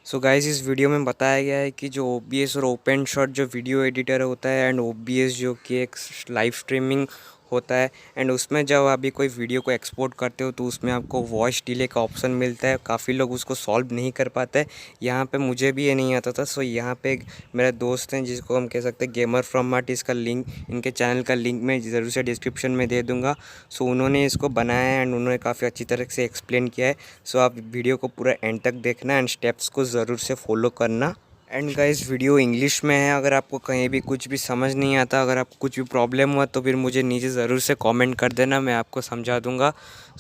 So guys इस video में बताया गया है कि जो OBS और ओपन शॉट जो वीडियो एडिटर होता है एंड OBS जो कि एक लाइव स्ट्रीमिंग होता है एंड उसमें जब अभी कोई वीडियो को एक्सपोर्ट करते हो तो उसमें आपको वॉइस डिले का ऑप्शन मिलता है। काफ़ी लोग उसको सॉल्व नहीं कर पाते। यहाँ पे मुझे भी ये नहीं आता था। सो यहाँ पे मेरे दोस्त हैं जिसको हम कह सकते हैं गेमर फ्रॉम मार्ट, इसका लिंक, इनके चैनल का लिंक मैं ज़रूर से डिस्क्रिप्शन में दे दूँगा। सो उन्होंने इसको बनाया है एंड उन्होंने काफ़ी अच्छी तरह से एक्सप्लेन किया है। सो आप वीडियो को पूरा एंड तक देखना एंड स्टेप्स को ज़रूर से फॉलो करना। एंड गाइस वीडियो इंग्लिश में है। अगर आपको कहीं भी कुछ भी समझ नहीं आता, अगर आपको कुछ भी प्रॉब्लम हुआ तो फिर मुझे नीचे ज़रूर से कमेंट कर देना, मैं आपको समझा दूंगा।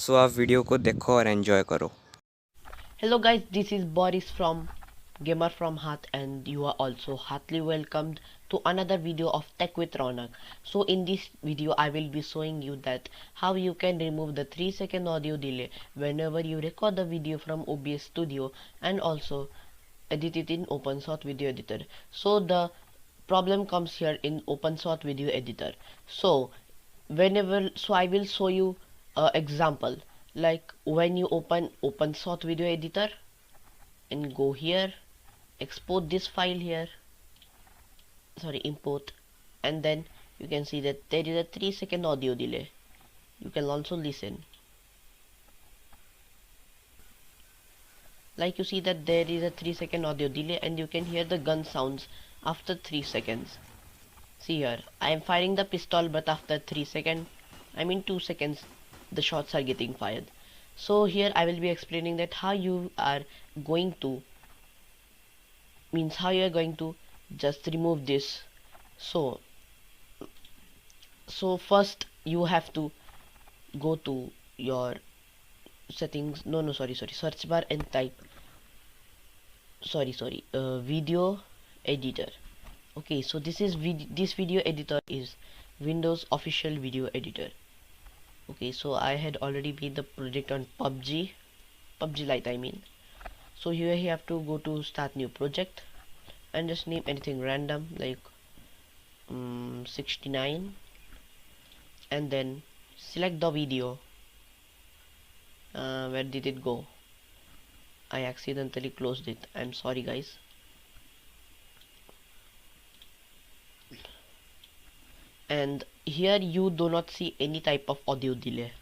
सो आप वीडियो को देखो और एंजॉय करो। Hello guys, this is Boris from Gamer from Heart and you are also heartily welcomed to another video of Tech with Ronak. So in this video I will be showing you that how you can remove the 3-second audio delay whenever you record the video from OBS Studio and also edit it in OpenShot Video Editor. So the problem comes here in OpenShot Video Editor. So I will show you an example, like when you open OpenShot Video Editor and go here, export this file here, import, and then you can see that there is a 3-second audio delay. You can also listen, like you see that there is a 3-second audio delay and you can hear the gun sounds after 3 seconds. See here, I am firing the pistol, but after 3 seconds, 2 seconds, the shots are getting fired. So here I will be explaining that how you are going to just remove this. So first you have to go to your settings, search bar and type video editor. Okay, so this video editor is Windows official video editor. Okay, so I had already made the project on PUBG Lite, so here you have to go to start new project and just name anything random, like 69, and then select the video. Where did it go? I accidentally closed it, I'm sorry guys. And here you do not see any type of audio delay.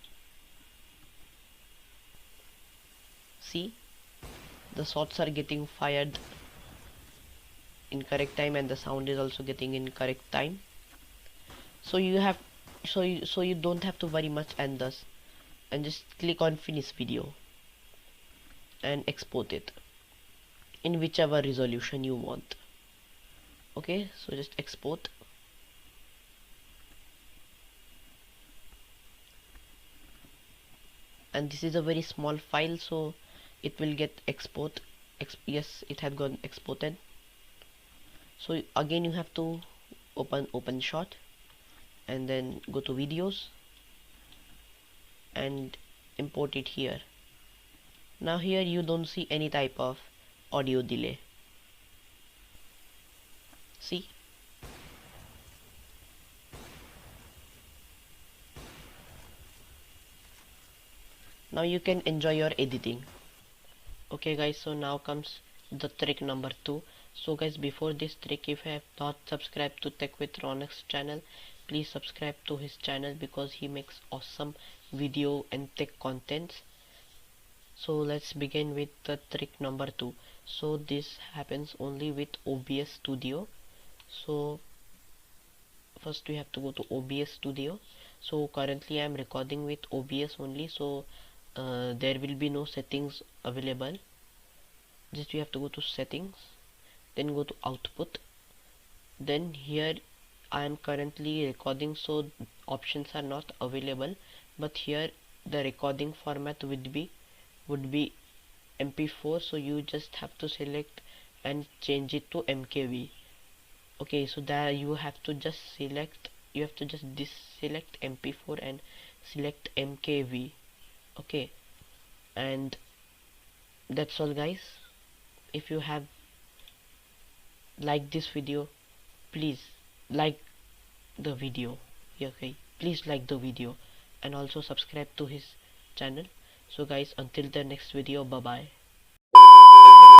See, the shots are getting fired in correct time and the sound is also getting in correct time. So you don't have to worry much, and just click on finish video and export it in whichever resolution you want. Okay, so just export. And this is a very small file, so it will get yes, it had gone exported. So again you have to open OpenShot and then go to videos and import it here. Now here you don't see any type of audio delay. See, now you can enjoy your editing. Okay guys, so now comes the trick number 2. So guys, before this trick, if you have not subscribed to Tech with Ronak's channel, please subscribe to his channel because he makes awesome video and tech contents. So let's begin with the trick number 2. So this happens only with OBS Studio. So first we have to go to OBS Studio. So currently I am recording with OBS only, so there will be no settings available. Just you have to go to settings, then go to output, then here I am currently recording, so options are not available, but here the recording format would be MP4, so you just have to select and change it to MKV. Okay, so there you have to just deselect MP4 and select MKV. Okay, and that's all guys. If you have liked this video, please like the video. Okay, please like the video and also subscribe to his channel. So guys, until the next video, bye bye.